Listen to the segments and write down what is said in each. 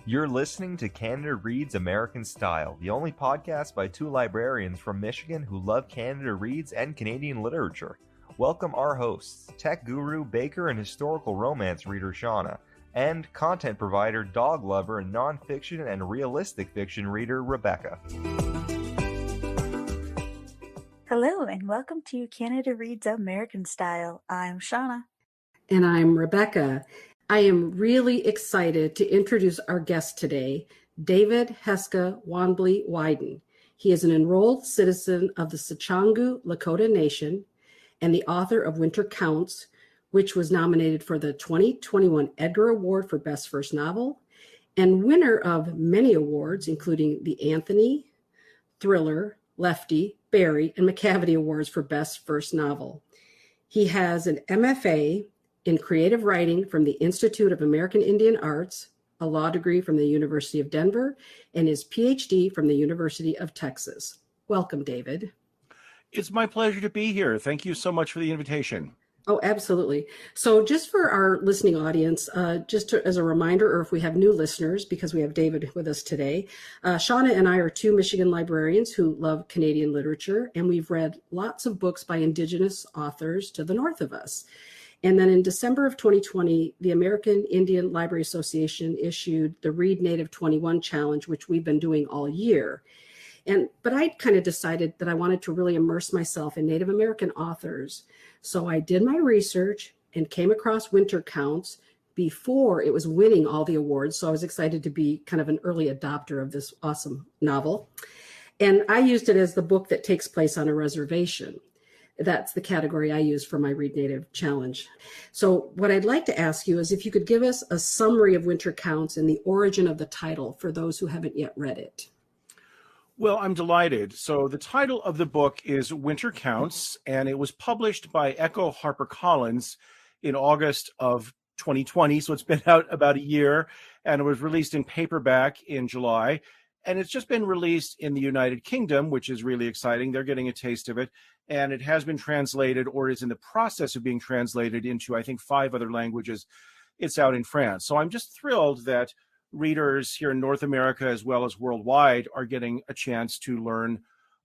You're listening to Canada Reads American Style, the only podcast by two librarians from Michigan who love Canada Reads and Canadian literature. Welcome our hosts, tech guru, baker, and historical romance reader Shauna, and content provider, dog lover, and nonfiction and realistic fiction reader Rebecca. Hello, and welcome to Canada Reads American Style. I'm Shauna. And I'm Rebecca. I am really excited to introduce our guest today, David Heska Wanbli Weiden. He is an enrolled citizen of the Sicangu Lakota Nation and the author of Winter Counts, which was nominated for the 2021 Edgar Award for Best First Novel, and winner of many awards, including the Anthony, Thriller, Lefty, Barry, and McCavity Awards for Best First Novel. He has an MFA in creative writing from the Institute of American Indian Arts, a law degree from the University of Denver, and his PhD from the University of Texas. Welcome, David. It's my pleasure to be here. Thank you so much for the invitation. Oh, absolutely. So just for our listening audience, as a reminder, or if we have new listeners, because we have David with us today, Shauna and I are two Michigan librarians who love Canadian literature, and we've read lots of books by Indigenous authors to the north of us. And then in December of 2020, the American Indian Library Association issued the Read Native 21 Challenge, which we've been doing all year. But I kind of decided that I wanted to really immerse myself in Native American authors. So I did my research and came across Winter Counts before it was winning all the awards. So I was excited to be kind of an early adopter of this awesome novel. And I used it as the book that takes place on a reservation. That's the category I use for my Read Native challenge. So what I'd like to ask you is if you could give us a summary of Winter Counts and the origin of the title for those who haven't yet read it. Well, I'm delighted. So the title of the book is Winter Counts, and it was published by Echo HarperCollins in August of 2020. So it's been out about a year, and it was released in paperback in July. And it's just been released in the United Kingdom, which is really exciting. They're getting a taste of it. And it has been translated or is in the process of being translated into, I think, 5 other languages. It's out in France. So I'm just thrilled that readers here in North America as well as worldwide are getting a chance to learn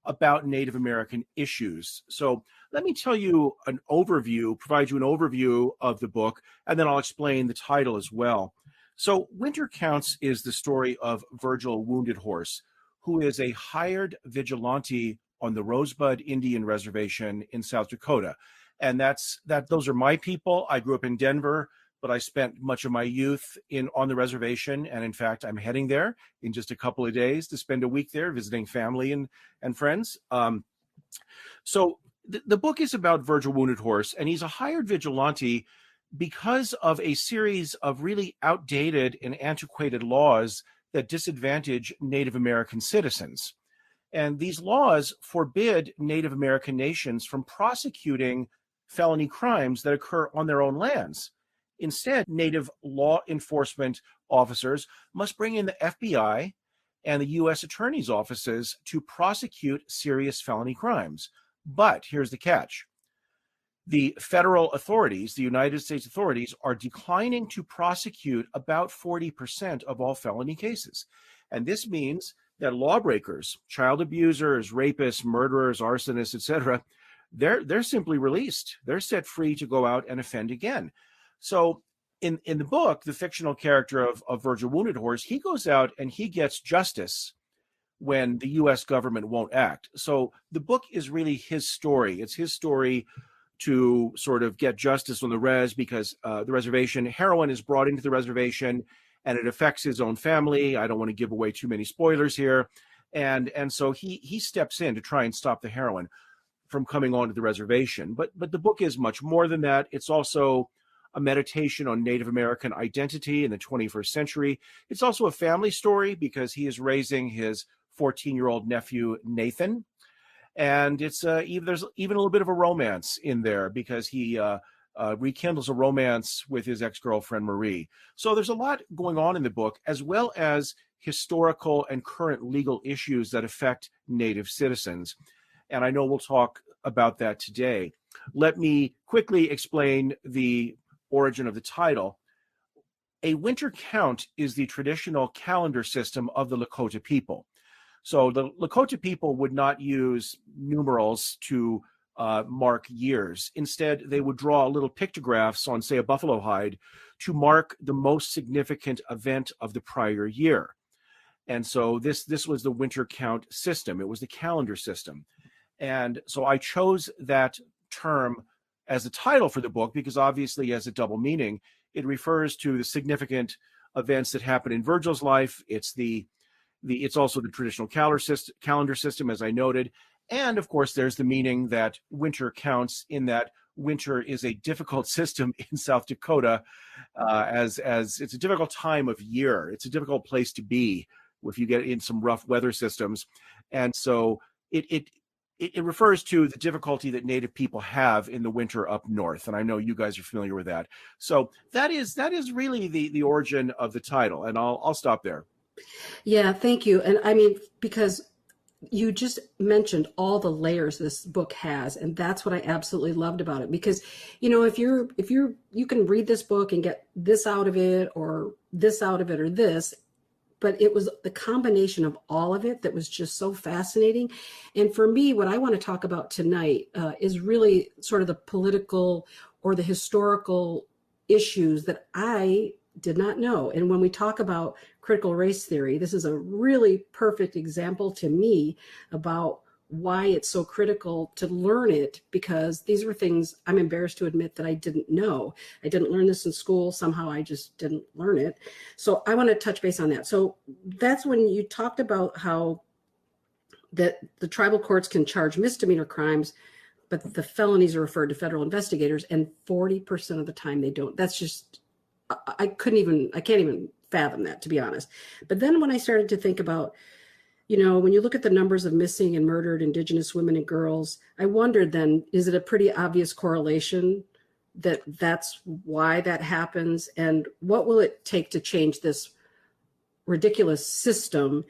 about Native American issues. So let me tell you an overview, provide you an overview of the book, and then I'll explain the title as well. So Winter Counts is the story of Virgil Wounded Horse, who is a hired vigilante on the Rosebud Indian Reservation in South Dakota. And those are my people. I grew up in Denver, but I spent much of my youth on the reservation. And in fact, I'm heading there in just a couple of days to spend a week there visiting family and friends. So the book is about Virgil Wounded Horse, and he's a hired vigilante because of a series of really outdated and antiquated laws that disadvantage Native American citizens. And these laws forbid Native American nations from prosecuting felony crimes that occur on their own lands. Instead, Native law enforcement officers must bring in the FBI and the U.S. Attorney's offices to prosecute serious felony crimes. But here's the catch. The federal authorities, the United States authorities, are declining to prosecute about 40% of all felony cases. And this means that lawbreakers, child abusers, rapists, murderers, arsonists, etc., they're simply released. They're set free to go out and offend again. So in the book, the fictional character of Virgil Wounded Horse, he goes out and he gets justice when the U.S. government won't act. So the book is really his story. It's his story to sort of get justice on the res because the reservation, heroin is brought into the reservation and it affects his own family. I don't want to give away too many spoilers here. And so he steps in to try and stop the heroin from coming onto the reservation. But the book is much more than that. It's also a meditation on Native American identity in the 21st century. It's also a family story because he is raising his 14-year-old nephew, Nathan. And there's even a little bit of a romance in there because he rekindles a romance with his ex-girlfriend, Marie. So there's a lot going on in the book, as well as historical and current legal issues that affect Native citizens. And I know we'll talk about that today. Let me quickly explain the origin of the title. a winter count is the traditional calendar system of the Lakota people. So the Lakota people would not use numerals to mark years. Instead, they would draw little pictographs on, say, a buffalo hide to mark the most significant event of the prior year. And so this was the winter count system. It was the calendar system. And so I chose that term as a title for the book because obviously it has a double meaning. It refers to the significant events that happened in Virgil's life. It's also the traditional calendar system, as I noted. And of course, there's the meaning that winter counts, in that winter is a difficult system in South Dakota, as it's a difficult time of year. It's a difficult place to be if you get in some rough weather systems. And so it refers to the difficulty that Native people have in the winter up north. And I know you guys are familiar with that. So that is really the origin of the title. And I'll stop there. Yeah, thank you. And I mean, because you just mentioned all the layers this book has, and that's what I absolutely loved about it. Because, if you can read this book and get this out of it or this out of it or this, but it was the combination of all of it that was just so fascinating. And for me, what I want to talk about tonight is really sort of the political or the historical issues that I did not know. And when we talk about critical race theory, this is a really perfect example to me about why it's so critical to learn it, because these were things I'm embarrassed to admit that I didn't know. I didn't learn this in school. Somehow I just didn't learn it. So I want to touch base on that. So that's when you talked about how that the tribal courts can charge misdemeanor crimes, but the felonies are referred to federal investigators, and 40% of the time they don't. That's just, I can't even fathom that, to be honest. But then when I started to think about, when you look at the numbers of missing and murdered Indigenous women and girls, I wondered then, is it a pretty obvious correlation that that's why that happens? And what will it take to change this ridiculous system?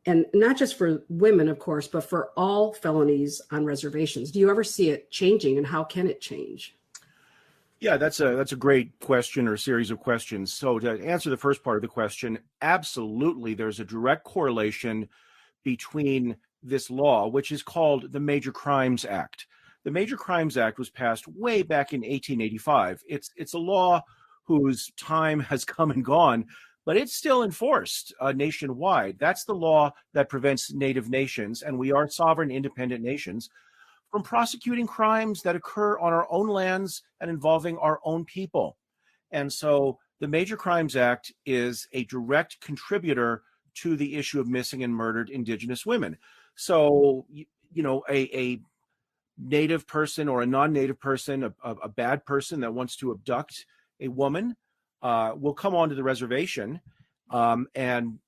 And not just for women, of course, but for all felonies on reservations. Do you ever see it changing, and how can it change? Yeah, that's a great question, or series of questions. So to answer the first part of the question, absolutely, there's a direct correlation between this law, which is called the Major Crimes Act. The Major Crimes Act was passed way back in 1885. It's a law whose time has come and gone, but it's still enforced nationwide. That's the law that prevents Native nations, and we are sovereign, independent nations, from prosecuting crimes that occur on our own lands and involving our own people. And so the Major Crimes Act is a direct contributor to the issue of missing and murdered Indigenous women. So, a Native person or a non-Native person, a bad person that wants to abduct a woman will come onto the reservation, and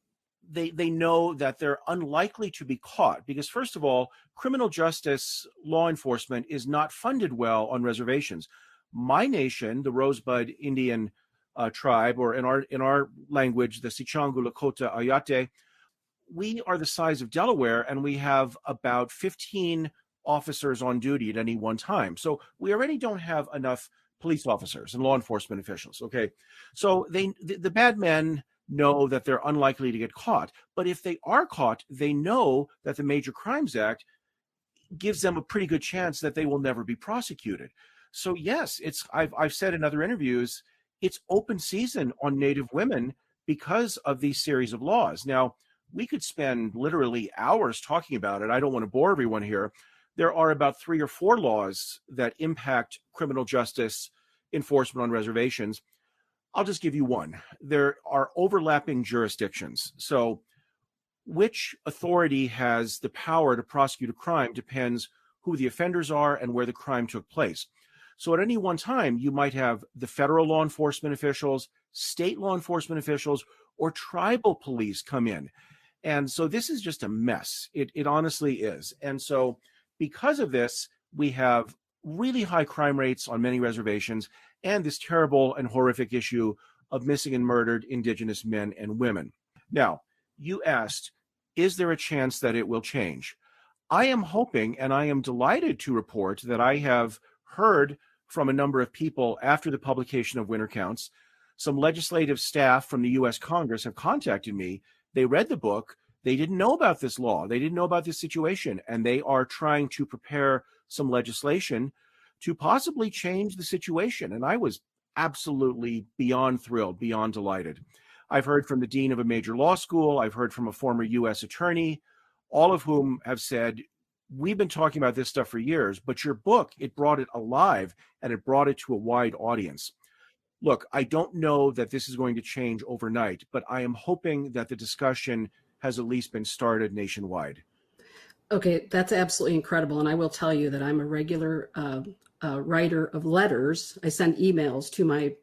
they know that they're unlikely to be caught because, first of all, criminal justice law enforcement is not funded well on reservations. My nation, the Rosebud Indian tribe, or in our language, the Sichangu Lakota Ayate, we are the size of Delaware, and we have about 15 officers on duty at any one time. So we already don't have enough police officers and law enforcement officials. Okay, so the bad men know that they're unlikely to get caught, but if they are caught, they know that the Major Crimes Act gives them a pretty good chance that they will never be prosecuted. So yes, I've said in other interviews, it's open season on Native women because of these series of laws. Now, we could spend literally hours talking about it. I don't want to bore everyone here. There are about 3 or 4 laws that impact criminal justice enforcement on reservations. I'll just give you one. There are overlapping jurisdictions. So which authority has the power to prosecute a crime depends who the offenders are and where the crime took place. So at any one time, you might have the federal law enforcement officials, state law enforcement officials, or tribal police come in. And so this is just a mess. It honestly is. And so because of this, we have really high crime rates on many reservations and this terrible and horrific issue of missing and murdered Indigenous men and women. Now, you asked, is there a chance that it will change? I am hoping, and I am delighted to report that I have heard from a number of people after the publication of Winter Counts some legislative staff from the U.S. Congress have contacted me. They read the book. They didn't know about this law. They didn't know about this situation, and they are trying to prepare some legislation to possibly change the situation. And I was absolutely beyond thrilled, beyond delighted. I've heard from the dean of a major law school. I've heard from a former U.S. attorney, all of whom have said, we've been talking about this stuff for years, but your book, it brought it alive and it brought it to a wide audience. Look, I don't know that this is going to change overnight, but I am hoping that the discussion has at least been started nationwide. Okay, that's absolutely incredible. And I will tell you that I'm a regular writer of letters. I send emails to my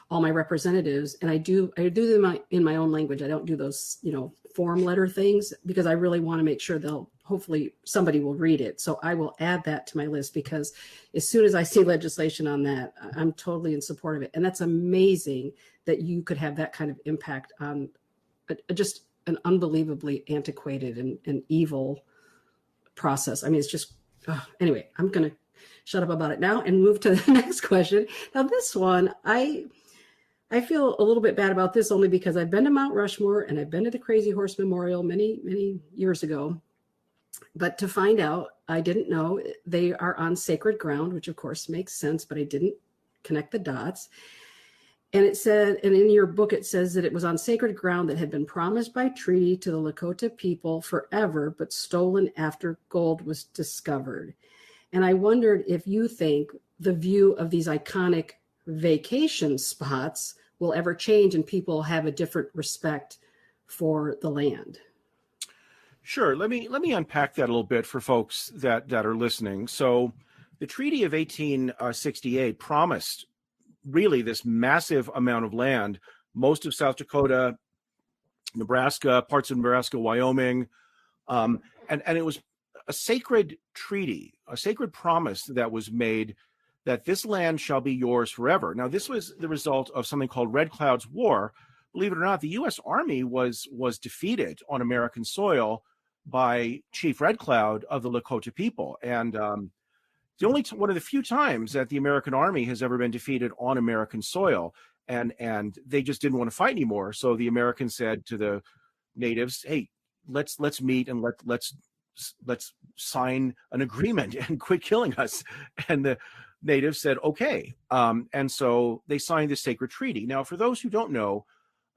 all my representatives, and I do them in my own language. I don't do those, form letter things, because I really want to make sure hopefully somebody will read it. So I will add that to my list, because as soon as I see legislation on that, I'm totally in support of it. And that's amazing that you could have that kind of impact on just an unbelievably antiquated and evil process. I mean, it's just, anyway, I'm going to shut up about it now and move to the next question. Now, this one, I feel a little bit bad about this, only because I've been to Mount Rushmore and I've been to the Crazy Horse Memorial many, many years ago. But to find out, I didn't know they are on sacred ground, which of course makes sense, but I didn't connect the dots. And it said, and in your book, it says that it was on sacred ground that had been promised by treaty to the Lakota people forever, but stolen after gold was discovered. And I wondered if you think the view of these iconic vacation spots will ever change and people have a different respect for the land. Sure. Let me unpack that a little bit for folks that are listening. So the Treaty of 1868 promised really this massive amount of land, most of South Dakota, Nebraska, parts of Nebraska, Wyoming. And it was a sacred treaty, a sacred promise that was made that this land shall be yours forever. Now, this was the result of something called Red Cloud's War. Believe it or not, the U.S. Army was defeated on American soil by Chief Red Cloud of the Lakota people. And the only one of the few times that the American Army has ever been defeated on American soil, and they just didn't want to fight anymore. So the Americans said to the natives, "Hey, let's meet and let's sign an agreement and quit killing us." And the natives said, "Okay." And so they signed this sacred treaty. Now, for those who don't know,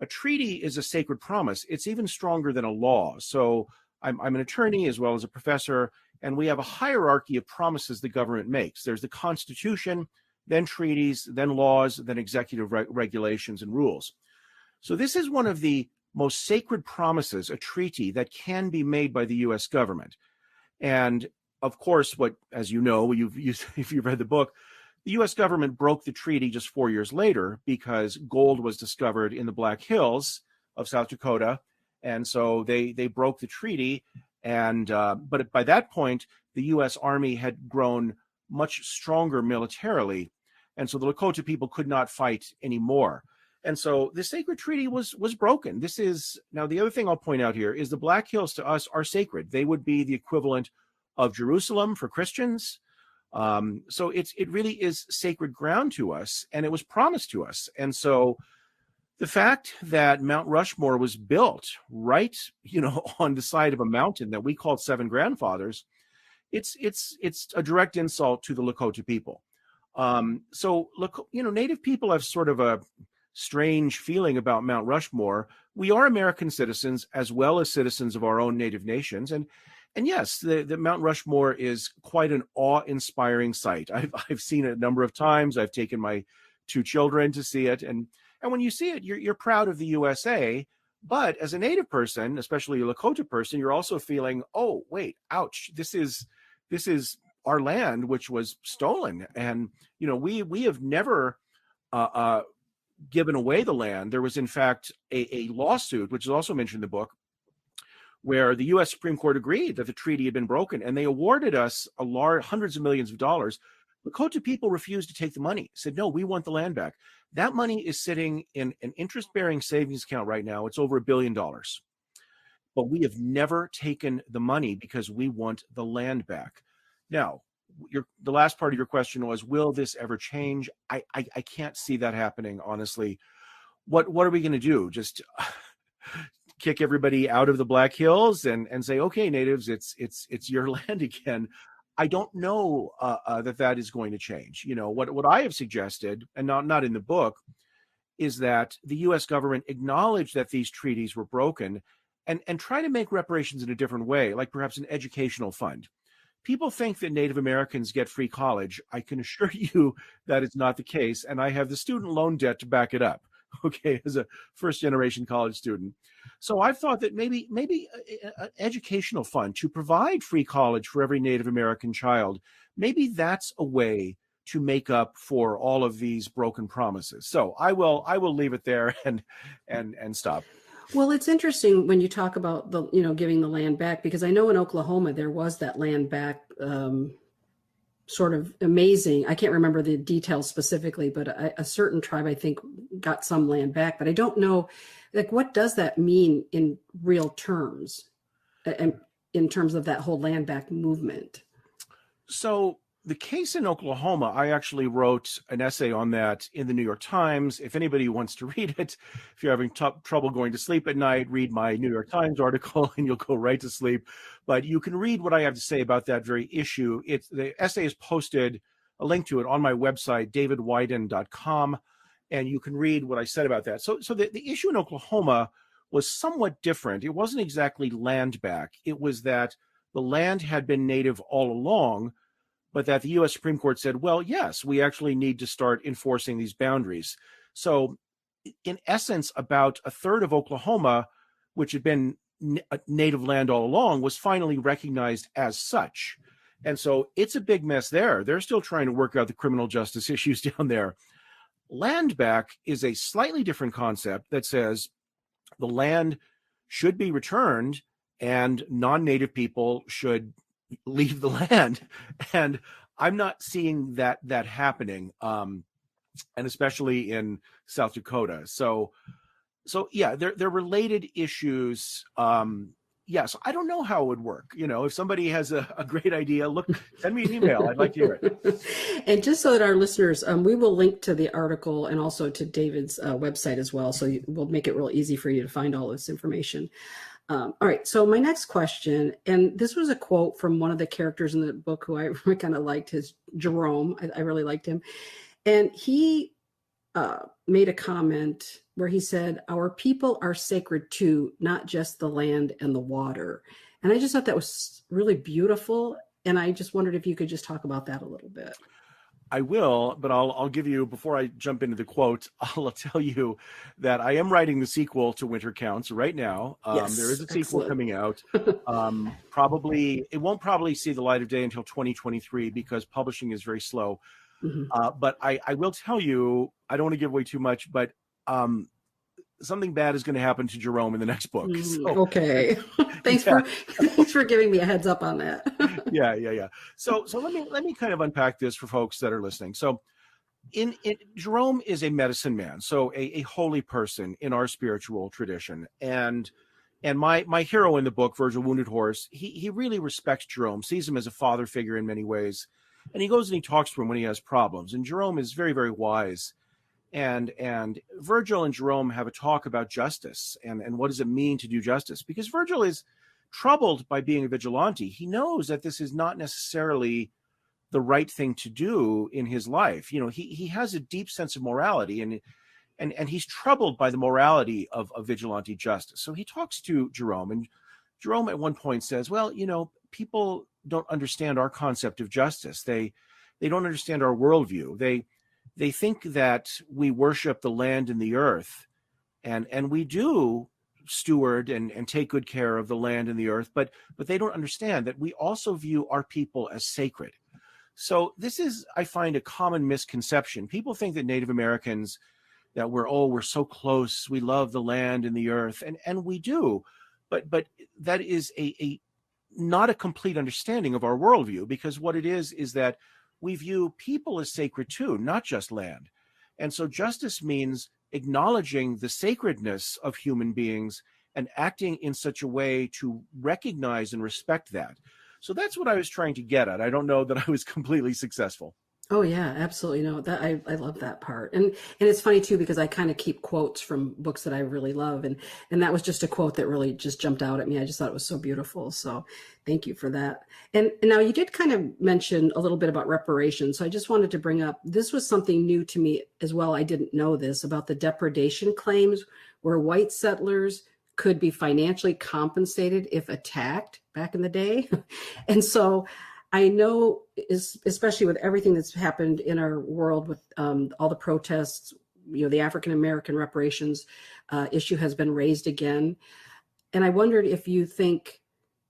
a treaty is a sacred promise. It's even stronger than a law. So I'm an attorney as well as a professor, and we have a hierarchy of promises the government makes. There's the Constitution, then treaties, then laws, then executive regulations and rules. So this is one of the most sacred promises, a treaty that can be made by the U.S. government. And of course, as you know, if you've read the book, the U.S. government broke the treaty just 4 years later because gold was discovered in the Black Hills of South Dakota. And so they broke the treaty. And but by that point, the U.S. Army had grown much stronger militarily. And so the Lakota people could not fight anymore. And so the sacred treaty was broken. Now the other thing I'll point out here is the Black Hills to us are sacred. They would be the equivalent of Jerusalem for Christians. So it really is sacred ground to us, and it was promised to us. And so the fact that Mount Rushmore was built right, on the side of a mountain that we called Seven Grandfathers, it's a direct insult to the Lakota people. So look, Native people have sort of a strange feeling about Mount Rushmore. We are American citizens as well as citizens of our own Native nations, and yes, the Mount Rushmore is quite an awe-inspiring sight. I've seen it a number of times. I've taken my 2 children to see it, and when you see it, you're proud of the USA. But as a Native person, especially a Lakota person, you're also feeling, oh wait, ouch! This is our land, which was stolen, and we have never given away the land. There was in fact a lawsuit, which is also mentioned in the book, where the U.S. Supreme Court agreed that the treaty had been broken, and they awarded us hundreds of millions of dollars. Lakota people refused to take the money, said, no, we want the land back. That money is sitting in an interest-bearing savings account right now. It's over $1 billion. But we have never taken the money because we want the land back. Now, the last part of your question was, will this ever change? I can't see that happening, honestly. what are we going to do? Just kick everybody out of the Black Hills and say, okay, natives, it's your land again. I don't know that is going to change. What I have suggested, and not in the book, is that the U.S. government acknowledge that these treaties were broken and try to make reparations in a different way, like perhaps an educational fund. People think that Native Americans get free college. I can assure you that is not the case, and I have the student loan debt to back it up, okay, as a first-generation college student. So I've thought that maybe an educational fund to provide free college for every Native American child, maybe that's a way to make up for all of these broken promises. So I will leave it there and stop. Well, it's interesting when you talk about giving the land back, because I know in Oklahoma there was that land back sort of amazing. I can't remember the details specifically, but a certain tribe, I think, got some land back, but I don't know, like, what does that mean in real terms, and in terms of that whole land back movement? So the case in Oklahoma, I actually wrote an essay on that in the New York Times. If anybody wants to read it, if you're having trouble going to sleep at night, read my New York Times article and you'll go right to sleep. But you can read what I have to say about that very issue. The essay is posted, a link to it, on my website, davidweiden.com, and you can read what I said about that. So the issue in Oklahoma was somewhat different. It wasn't exactly land back. It was that the land had been native all along, but that the U.S. Supreme Court said, well, yes, we actually need to start enforcing these boundaries. So in essence, about a third of Oklahoma, which had been native land all along, was finally recognized as such. And so it's a big mess there. They're still trying to work out the criminal justice issues down there. Land back is a slightly different concept that says the land should be returned and non-native people should leave the land, and I'm not seeing that happening, and especially in South Dakota. So yeah, they're related issues. So I don't know how it would work. If somebody has a great idea, send me an email. I'd like to hear it. And just so that our listeners, we will link to the article and also to David's website as well. So we'll make it real easy for you to find all this information. All right. So my next question, and this was a quote from one of the characters in the book who I kind of liked, his Jerome. I really liked him. And he made a comment where he said, "Our people are sacred too, not just the land and the water." And I just thought that was really beautiful. And I just wondered if you could just talk about that a little bit. I will, but I'll give you, before I jump into the quote, I'll tell you that I am writing the sequel to Winter Counts right now. Yes, there is a sequel coming out. It won't probably see the light of day until 2023 because publishing is very slow. Mm-hmm. But I will tell you, I don't want to give away too much, but something bad is going to happen to Jerome in the next book. So, okay. Thanks for giving me a heads up on that. Yeah. So let me kind of unpack this for folks that are listening. So Jerome is a medicine man, so a holy person in our spiritual tradition. And my hero in the book, Virgil Wounded Horse, he really respects Jerome, sees him as a father figure in many ways. And he goes and he talks to him when he has problems. And Jerome is very, very wise. And Virgil and Jerome have a talk about justice and what does it mean to do justice? Because Virgil is troubled by being a vigilante. He knows that this is not necessarily the right thing to do in his life. He has a deep sense of morality and he's troubled by the morality of vigilante justice. So he talks to Jerome, and Jerome at one point says, well, people don't understand our concept of justice. They don't understand our worldview. They think that we worship the land and the earth, and we do steward and take good care of the land and the earth, but they don't understand that we also view our people as sacred. So this is, I find, a common misconception. People think that Native Americans, that we're so close, we love the land and the earth, and we do, but that is a not a complete understanding of our worldview, because what it is that we view people as sacred too, not just land. And so justice means acknowledging the sacredness of human beings and acting in such a way to recognize and respect that. So that's what I was trying to get at. I don't know that I was completely successful. Oh yeah, absolutely. No, that I love that part. And it's funny too because I kind of keep quotes from books that I really love, and that was just a quote that really just jumped out at me. I just thought it was so beautiful. So thank you for that. And now you did kind of mention a little bit about reparations. So I just wanted to bring up this was something new to me as well. I didn't know this about the depredation claims where white settlers could be financially compensated if attacked back in the day. And so I know, especially with everything that's happened in our world with all the protests, the African American reparations issue has been raised again. And I wondered if you think,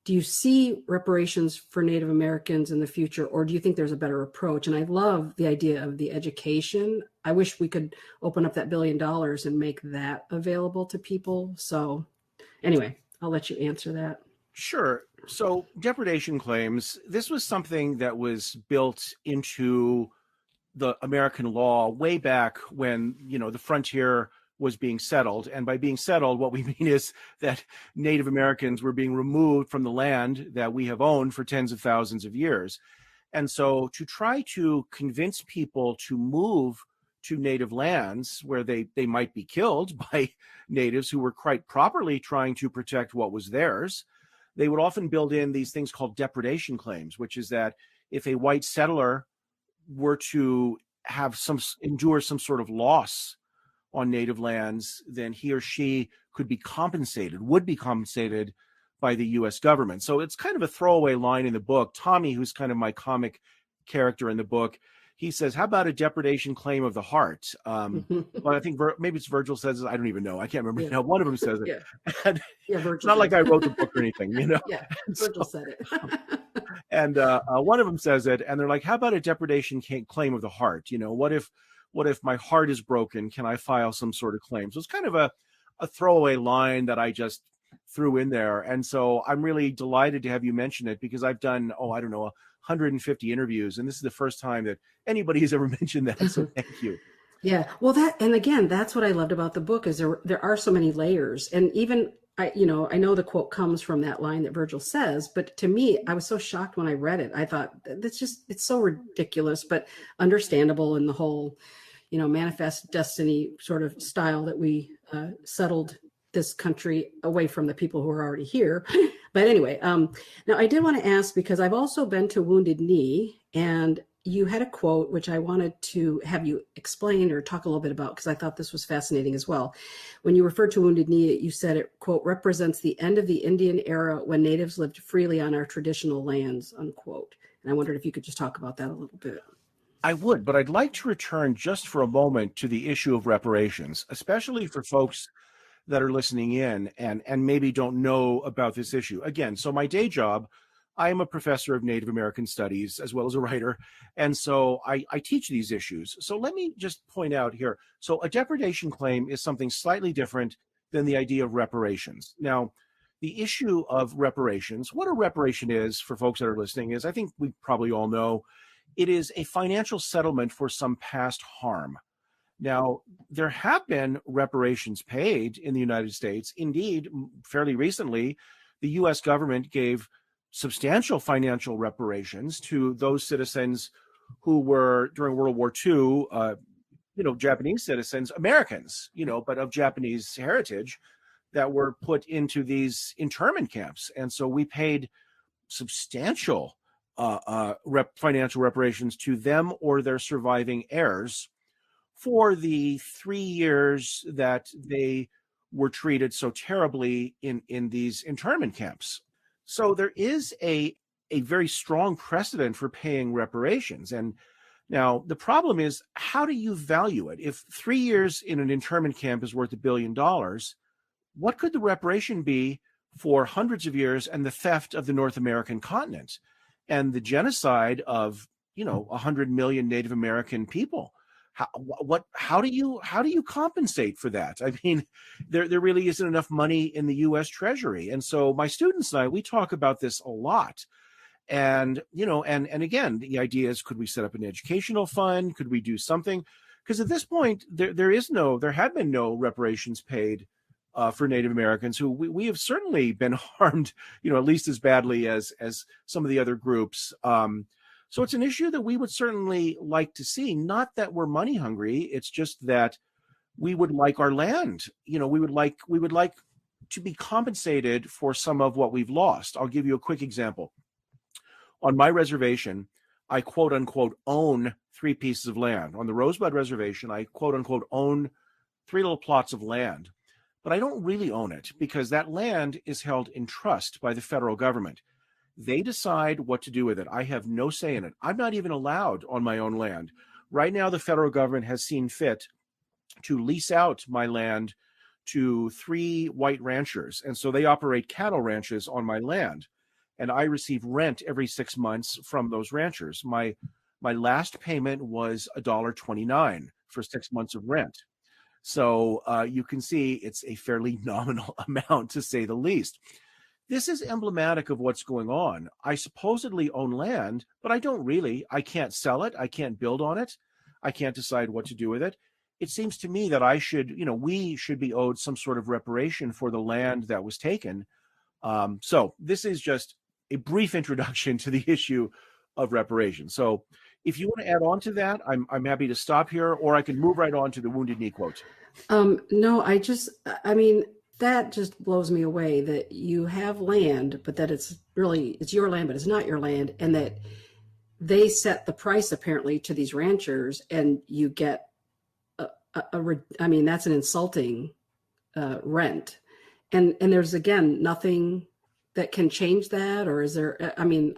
do you see reparations for Native Americans in the future, or do you think there's a better approach? And I love the idea of the education. I wish we could open up that $1 billion and make that available to people. So anyway, I'll let you answer that. Sure. So depredation claims, this was something that was built into the American law way back when, the frontier was being settled. And by being settled, what we mean is that Native Americans were being removed from the land that we have owned for tens of thousands of years. And so to try to convince people to move to native lands where they might be killed by natives who were quite properly trying to protect what was theirs, they would often build in these things called depredation claims, which is that if a white settler were to endure some sort of loss on native lands, then he or she would be compensated by the U.S. government. So it's kind of a throwaway line in the book. Tommy, who's kind of my comic character in the book, he says, how about a depredation claim of the heart? Well, I think maybe it's Virgil says it. I don't even know. I can't remember. Yeah. Now, one of them says it. Yeah, Virgil. It's not like I wrote the book or anything, Yeah, Virgil said it. And one of them says it, and they're like, how about a depredation claim of the heart? What if my heart is broken? Can I file some sort of claim? So it's kind of a throwaway line that I just threw in there. And so I'm really delighted to have you mention it because I've done, 150 interviews. And this is the first time that anybody has ever mentioned that. So thank you. Yeah. Well, and again, that's what I loved about the book is there are so many layers. And even, I know the quote comes from that line that Virgil says, but to me, I was so shocked when I read it. I thought it's so ridiculous, but understandable in the whole, manifest destiny sort of style that we settled this country away from the people who are already here. But anyway, now I did want to ask, because I've also been to Wounded Knee, and you had a quote, which I wanted to have you explain or talk a little bit about, because I thought this was fascinating as well. When you referred to Wounded Knee, you said it, quote, represents the end of the Indian era when natives lived freely on our traditional lands, unquote. And I wondered if you could just talk about that a little bit. I would, but I'd like to return just for a moment to the issue of reparations, especially for folks that are listening in and maybe don't know about this issue. Again, so my day job, I am a professor of Native American studies as well as a writer. And so I teach these issues. So let me just point out here. So a depredation claim is something slightly different than the idea of reparations. Now, the issue of reparations, what a reparation is for folks that are listening is, I think we probably all know, it is a financial settlement for some past harm. Now, there have been reparations paid in the United States. Indeed, fairly recently, the U.S. government gave substantial financial reparations to those citizens who were, during World War II, Japanese citizens, Americans, but of Japanese heritage, that were put into these internment camps. And so we paid substantial financial reparations to them or their surviving heirs for the 3 years that they were treated so terribly in these internment camps. So there is a very strong precedent for paying reparations. And now the problem is, how do you value it? If 3 years in an internment camp is worth $1 billion, what could the reparation be for hundreds of years and the theft of the North American continent and the genocide of 100 million Native American people? How do you compensate for that? I mean, there really isn't enough money in the U.S. Treasury. And so my students and I, we talk about this a lot. And, and again, the idea is, could we set up an educational fund? Could we do something? Because at this point, there had been no reparations paid for Native Americans who we have certainly been harmed, at least as badly as some of the other groups. So it's an issue that we would certainly like to see. Not that we're money hungry. It's just that we would like our land. We would like to be compensated for some of what we've lost. I'll give you a quick example. On my reservation, I quote unquote own 3 pieces of land. On the Rosebud Reservation, I quote unquote own 3 little plots of land. But I don't really own it because that land is held in trust by the federal government. They decide what to do with it. I have no say in it. I'm not even allowed on my own land. Right now, the federal government has seen fit to lease out my land to 3 white ranchers. And so they operate cattle ranches on my land. And I receive rent every 6 months from those ranchers. My last payment was $1.29 for 6 months of rent. So you can see it's a fairly nominal amount, to say the least. This is emblematic of what's going on. I supposedly own land, but I don't really. I can't sell it. I can't build on it. I can't decide what to do with it. It seems to me that we should be owed some sort of reparation for the land that was taken. So this is just a brief introduction to the issue of reparations. So if you want to add on to that, I'm happy to stop here, or I can move right on to the Wounded Knee quote. No, that just blows me away that you have land, but that it's your land, but it's not your land. And that they set the price apparently to these ranchers, and you get that's an insulting rent. And there's, again, nothing that can change that, or is there, I'm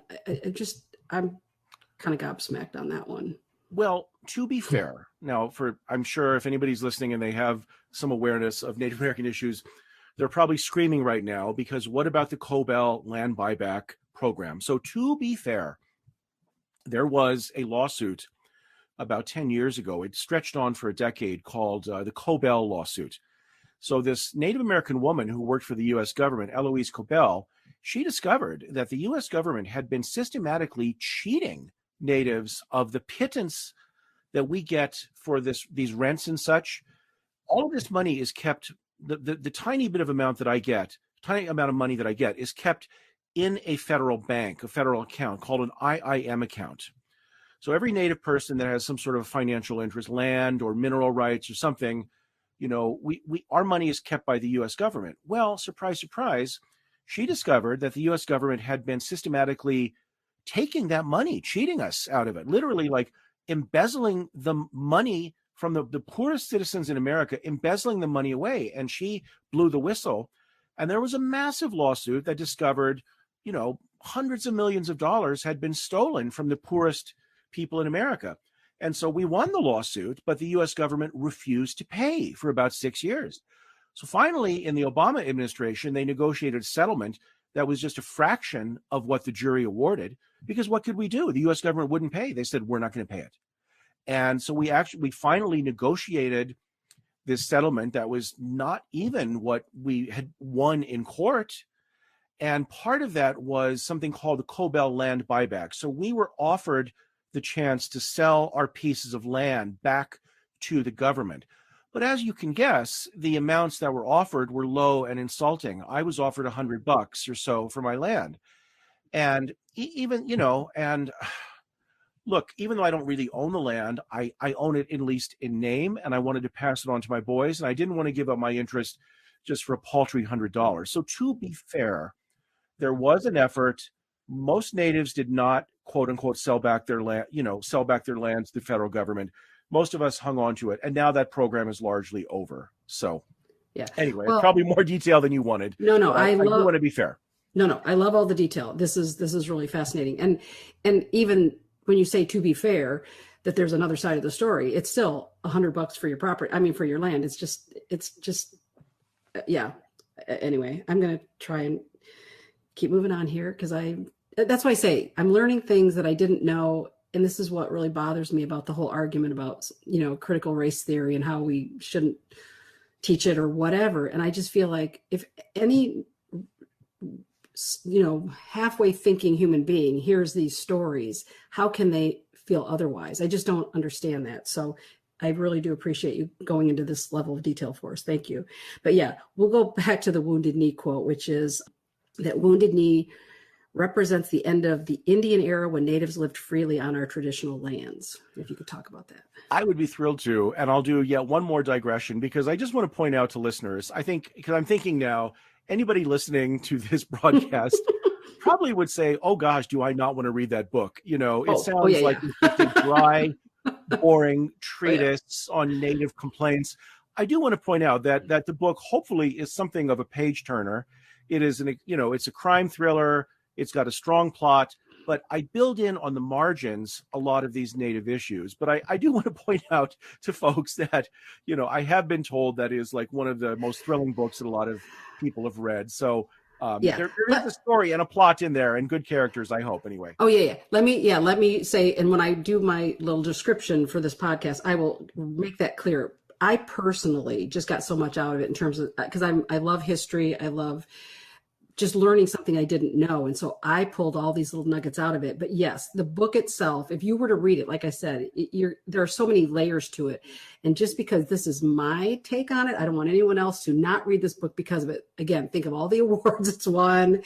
kind of gobsmacked on that one. Well, to be fair, now I'm sure if anybody's listening and they have some awareness of Native American issues, they're probably screaming right now, because what about the Cobell land buyback program? So to be fair, there was a lawsuit about 10 years ago. It stretched on for a decade, called the Cobell lawsuit. So this Native American woman who worked for the U.S. government, Eloise Cobell, she discovered that the U.S. government had been systematically cheating Natives of the pittance that we get for these rents and such. All of this money is kept, the tiny bit of amount that I get, tiny amount of money that I get, is kept in a federal bank, a federal account called an IIM account. So every Native person that has some sort of financial interest, land or mineral rights or something, our money is kept by the U.S. government. Well, surprise, surprise, she discovered that the U.S. government had been systematically taking that money, cheating us out of it, literally like embezzling the money from the poorest citizens in America, embezzling the money away. And she blew the whistle. And there was a massive lawsuit that discovered, hundreds of millions of dollars had been stolen from the poorest people in America. And so we won the lawsuit, but the U.S. government refused to pay for about 6 years. So finally, in the Obama administration, they negotiated a settlement that was just a fraction of what the jury awarded, because what could we do? The U.S. government wouldn't pay. They said, we're not going to pay it. And so we finally negotiated this settlement that was not even what we had won in court. And part of that was something called the Cobell land buyback. So we were offered the chance to sell our pieces of land back to the government. But as you can guess, the amounts that were offered were low and insulting. I was offered $100 or so for my land. And even, look, even though I don't really own the land, I own it at least in name, and I wanted to pass it on to my boys, and I didn't want to give up my interest just for a paltry $100. So to be fair, there was an effort. Most Natives did not, quote unquote, sell back their land, sell back their lands to the federal government. Most of us hung on to it, and now that program is largely over. So yeah. Anyway, it's probably more detail than you wanted. No, I do want to be fair. No, I love all the detail. This is really fascinating. And even when you say, to be fair, that there's another side of the story, it's still $100 for your property. For your land. It's just, yeah. Anyway, I'm going to try and keep moving on here, because that's why I say I'm learning things that I didn't know. And this is what really bothers me about the whole argument about, critical race theory and how we shouldn't teach it or whatever. And I just feel like if any, halfway thinking human being hears these stories, how can they feel otherwise? I just don't understand that. So I really do appreciate you going into this level of detail for us. Thank you. But yeah, we'll go back to the Wounded Knee quote, which is that Wounded Knee represents the end of the Indian era when natives lived freely on our traditional lands. If you could talk about that. I would be thrilled to, and I'll do yet one more digression because I just want to point out to listeners, I think, because I'm thinking now, anybody listening to this broadcast probably would say, oh gosh, do I not want to read that book? You know, it sounds like it's just a dry, boring treatise on native complaints. I do want to point out that the book hopefully is something of a page turner. It is it's a crime thriller. It's got a strong plot, but I build in on the margins a lot of these native issues. But I do want to point out to folks that, I have been told that is like one of the most thrilling books that a lot of people have read. So there is a story and a plot in there and good characters, I hope, anyway. Oh, yeah. Let me say, and when I do my little description for this podcast, I will make that clear. I personally just got so much out of it in terms of, because I love history. I love just learning something I didn't know. And so I pulled all these little nuggets out of it. But yes, the book itself, if you were to read it, like I said, there are so many layers to it. And just because this is my take on it, I don't want anyone else to not read this book because of it. Again, think of all the awards it's won,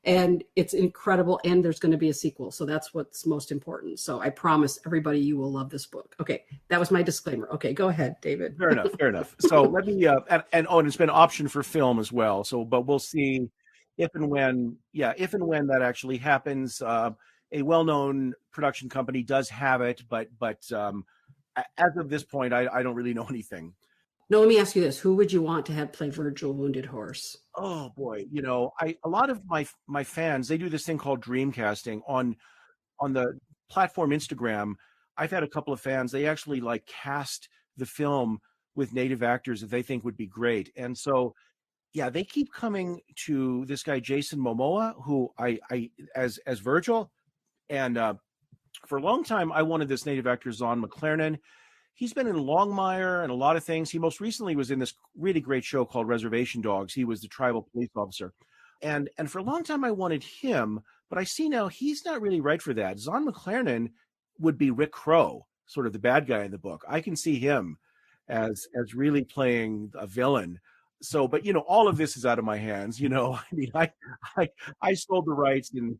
and it's incredible. And there's going to be a sequel. So that's what's most important. So I promise everybody you will love this book. Okay. That was my disclaimer. Okay. Go ahead, David. Fair enough. So let me, and it's been optioned for film as well. So, but we'll see if and when that actually happens. A well-known production company does have it, but as of this point, I don't really know anything. No, let me ask you this: who would you want to have play Virgil Wounded Horse? Oh boy, a lot of my fans, they do this thing called dreamcasting on the platform Instagram. I've had a couple of fans, they actually like cast the film with native actors that they think would be great, and so. Yeah, they keep coming to this guy, Jason Momoa, who I as Virgil. And for a long time, I wanted this native actor, Zahn McClarnon. He's been in Longmire and a lot of things. He most recently was in this really great show called Reservation Dogs. He was the tribal police officer. And for a long time, I wanted him, but I see now he's not really right for that. Zahn McClarnon would be Rick Crow, sort of the bad guy in the book. I can see him as really playing a villain. So, but all of this is out of my hands. I mean, I sold the rights, and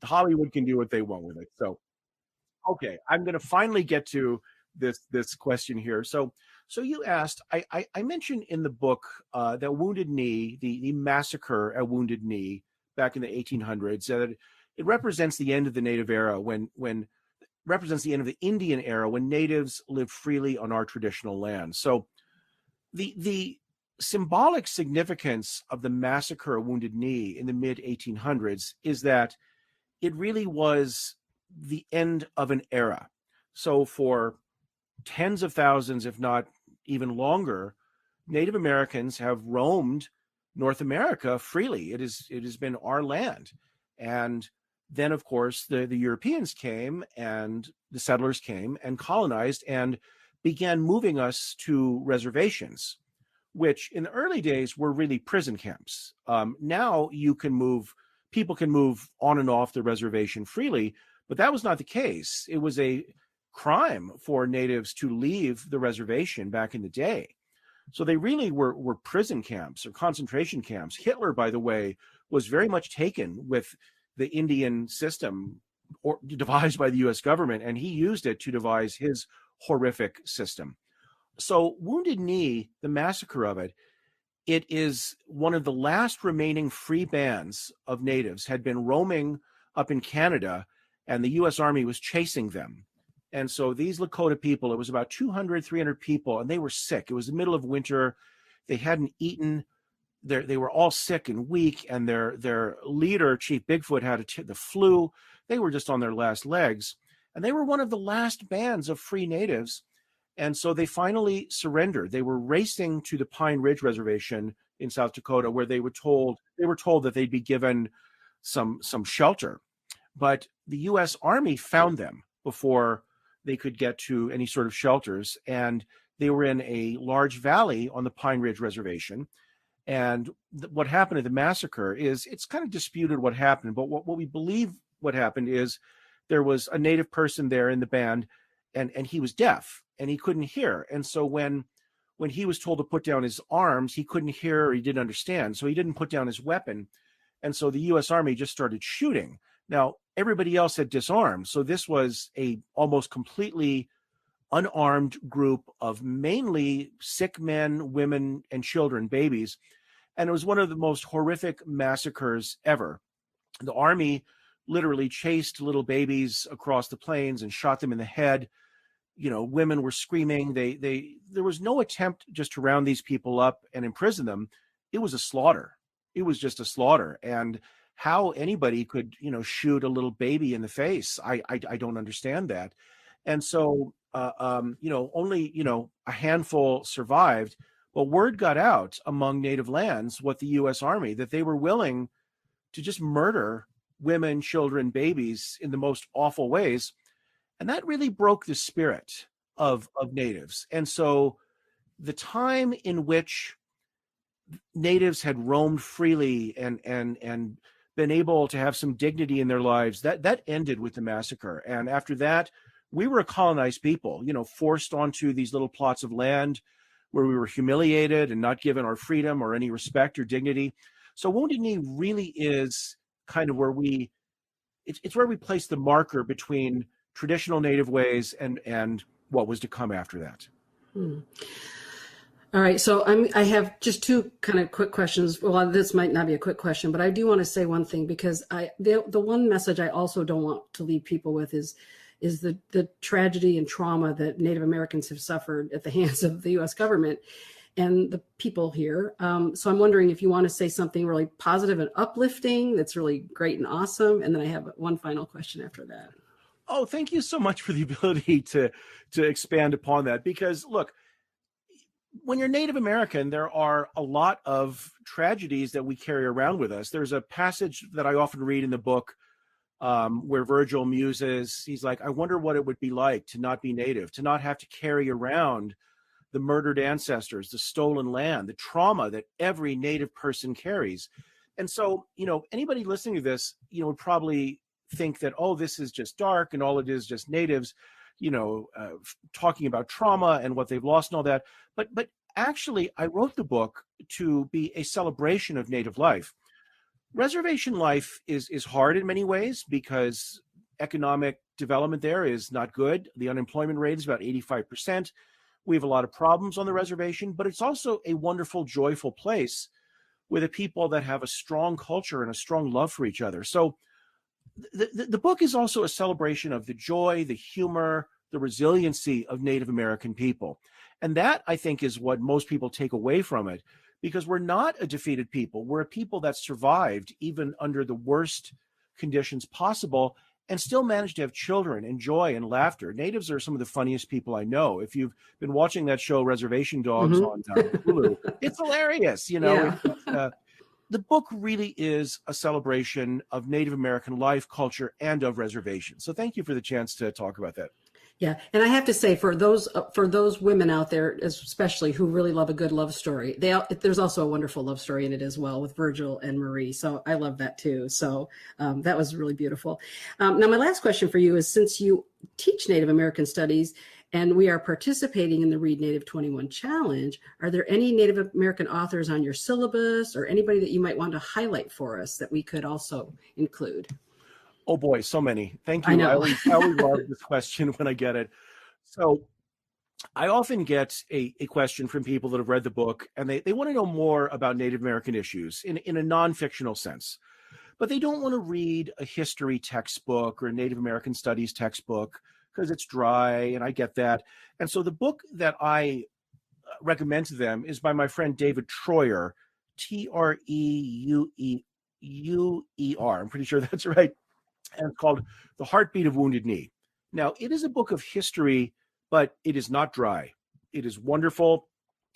Hollywood can do what they want with it. So, okay, I'm going to finally get to this question here. So you asked. I mentioned in the book that Wounded Knee, the massacre at Wounded Knee back in the 1800s, that it represents the end of the native era when represents the end of the Indian era when natives lived freely on our traditional land. So, the symbolic significance of the massacre of Wounded Knee in the mid 1800s is that it really was the end of an era. So for tens of thousands, if not even longer, Native Americans have roamed North America freely. It has been our land. And then, of course, the Europeans came and the settlers came and colonized and began moving us to reservations, which in the early days were really prison camps. Now people can move on and off the reservation freely, but that was not the case. It was a crime for natives to leave the reservation back in the day. So they really were prison camps or concentration camps. Hitler, by the way, was very much taken with the Indian system devised by the US government, and he used it to devise his horrific system. So Wounded Knee, the massacre of it is one of the last remaining free bands of natives had been roaming up in Canada, and the U.S. Army was chasing them. And so these Lakota people, it was about 200, 300 people, and they were sick. It was the middle of winter. They hadn't eaten. They were all sick and weak, and their leader, Chief Bigfoot, had the flu. They were just on their last legs. And they were one of the last bands of free natives. And so they finally surrendered. They were racing to the Pine Ridge Reservation in South Dakota, where they were told that they'd be given some shelter. But the U.S. Army found them before they could get to any sort of shelters. And they were in a large valley on the Pine Ridge Reservation. And what happened at the massacre is, it's kind of disputed what happened, but what we believe what happened is there was a native person there in the band, and he was deaf and he couldn't hear. And so when he was told to put down his arms, he couldn't hear or he didn't understand. So he didn't put down his weapon. And so the U.S. Army just started shooting. Now, everybody else had disarmed. So this was a almost completely unarmed group of mainly sick men, women, and children, babies. And it was one of the most horrific massacres ever. The Army literally chased little babies across the plains and shot them in the head. You know, women were screaming. There was no attempt just to round these people up and imprison them. It was a slaughter. It was just a slaughter. And how anybody could, you know, shoot a little baby in the face, I don't understand that. And so, you know, only, you know, a handful survived. But word got out among native lands, what the U.S. Army, that they were willing to just murder women, children, babies in the most awful ways. And that really broke the spirit of natives. And so the time in which natives had roamed freely and been able to have some dignity in their lives, that ended with the massacre. And after that, we were a colonized people, you know, forced onto these little plots of land where we were humiliated and not given our freedom or any respect or dignity. So Wounded Knee really is kind of where it's where we place the marker between traditional native ways and what was to come after that. All right, so I have just two kind of quick questions. Well, this might not be a quick question, but I do want to say one thing, because the one message I also don't want to leave people with is the tragedy and trauma that Native Americans have suffered at the hands of the U.S. government and the people here. So I'm wondering if you want to say something really positive and uplifting that's really great and awesome. And then I have one final question after that. Oh, thank you so much for the ability to expand upon that. Because look, when you're Native American, there are a lot of tragedies that we carry around with us. There's a passage that I often read in the book where Virgil muses. He's like, I wonder what it would be like to not be Native, to not have to carry around the murdered ancestors, the stolen land, the trauma that every Native person carries. And so, you know, anybody listening to this, you know, would probably think that, oh, this is just dark and all it is just natives, you know, talking about trauma and what they've lost and all that. But actually, I wrote the book to be a celebration of Native life. Reservation life is hard in many ways because economic development there is not good. The unemployment rate is about 85%. We have a lot of problems on the reservation, but it's also a wonderful, joyful place with a people that have a strong culture and a strong love for each other. So the book is also a celebration of the joy, the humor, the resiliency of Native American people. And that, I think, is what most people take away from it, because we're not a defeated people. We're a people that survived even under the worst conditions possible and still managed to have children and joy and laughter. Natives are some of the funniest people I know. If you've been watching that show, Reservation Dogs, on Hulu, it's hilarious. You know, Yeah. The book really is a celebration of Native American life, culture, and of reservations. So thank you for the chance to talk about that. Yeah, and I have to say, for those women out there, especially who really love a good love story, there's also a wonderful love story in it as well with Virgil and Marie. So I love that too. So that was really beautiful. Now, my last question for you is, since you teach Native American studies and we are participating in the Read Native 21 Challenge, are there any Native American authors on your syllabus or anybody that you might want to highlight for us that we could also include? Oh boy, so many. Thank you. I know. I always love this question when I get it. So I often get a question from people that have read the book and they want to know more about Native American issues in a non-fictional sense, but they don't want to read a history textbook or a Native American studies textbook because it's dry, and I get that. And so the book that I recommend to them is by my friend David Treuer, Treuer. I'm pretty sure that's right. And it's called The Heartbeat of Wounded Knee. Now, it is a book of history, but it is not dry. It is wonderful.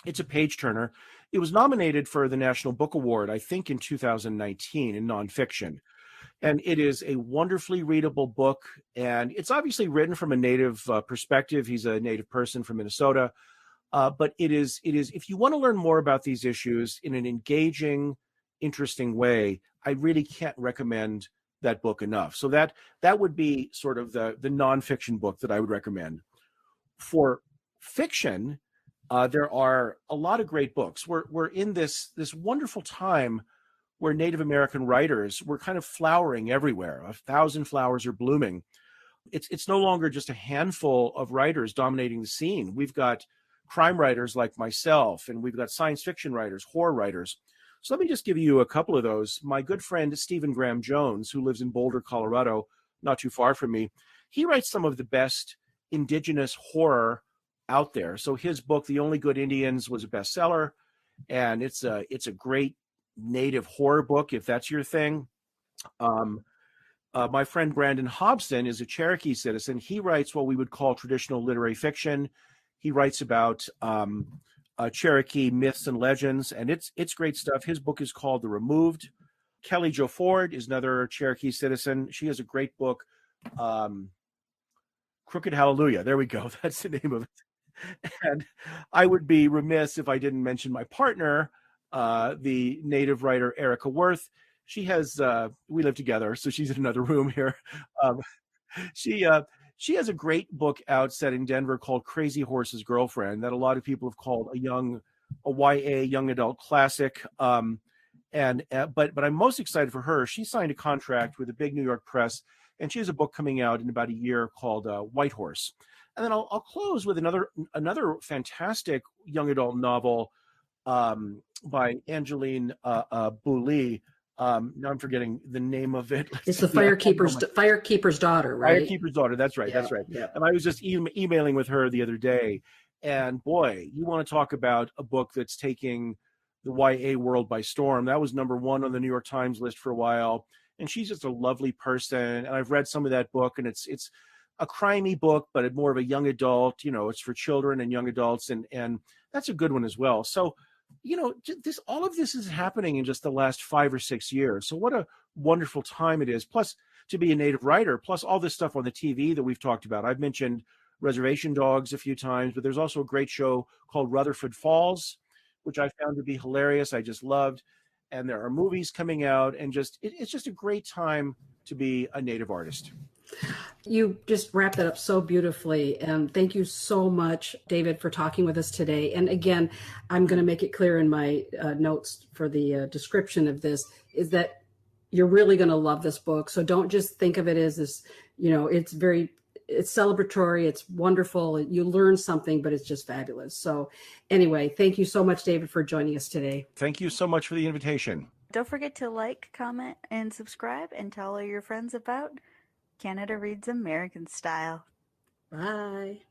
It's a page turner. It was nominated for the National Book Award, I think, in 2019 in nonfiction. And it is a wonderfully readable book. And it's obviously written from a Native perspective. He's a Native person from Minnesota. But it is, if you want to learn more about these issues in an engaging, interesting way, I really can't recommend that book enough. So that would be sort of the nonfiction book that I would recommend. For fiction, there are a lot of great books. We're in this wonderful time where Native American writers were kind of flowering everywhere. 1,000 flowers are blooming. It's no longer just a handful of writers dominating the scene. We've got crime writers like myself, and we've got science fiction writers, horror writers. So let me just give you a couple of those. My good friend, Stephen Graham Jones, who lives in Boulder, Colorado, not too far from me, he writes some of the best indigenous horror out there. So his book, The Only Good Indians, was a bestseller, and it's a great native horror book, if that's your thing. My friend Brandon Hobson is a Cherokee citizen. He writes what we would call traditional literary fiction. He writes about Cherokee myths and legends, and it's great stuff. His book is called The Removed. Kelli Jo Ford is another Cherokee citizen. She has a great book, Crooked Hallelujah. There we go. That's the name of it. And I would be remiss if I didn't mention my partner, the native writer Erika Worth. She has, we live together, so she's in another room here. She has a great book out set in Denver called Crazy Horse's Girlfriend that a lot of people have called a YA young adult classic. But I'm most excited for her. She signed a contract with a big New York press, and she has a book coming out in about a year called White Horse. And then I'll close with another fantastic young adult novel by Angeline Boulley. Now I'm forgetting the name of it. It's the Firekeeper's Daughter, right? Firekeeper's Daughter. That's right. Yeah, That's right. yeah. And I was just emailing with her the other day, and boy, you want to talk about a book that's taking the YA world by storm. That was #1 on the New York Times list for a while, and she's just a lovely person. And I've read some of that book, and it's a crimey book, but more of a young adult. It's for children and young adults, and that's a good one as well. So, all of this is happening in just the last 5 or 6 years. So what a wonderful time it is. Plus, to be a native writer, plus all this stuff on the TV that we've talked about. I've mentioned Reservation Dogs a few times, but there's also a great show called Rutherford Falls, which I found to be hilarious. I just loved. And there are movies coming out, and it's just a great time to be a native artist. You just wrapped that up so beautifully. And thank you so much, David, for talking with us today. And again, I'm going to make it clear in my notes for the description of this is that you're really going to love this book. So don't just think of it as this, it's celebratory. It's wonderful. You learn something, but it's just fabulous. So anyway, thank you so much, David, for joining us today. Thank you so much for the invitation. Don't forget to like, comment, and subscribe, and tell all your friends about Canada Reads American Style. Bye.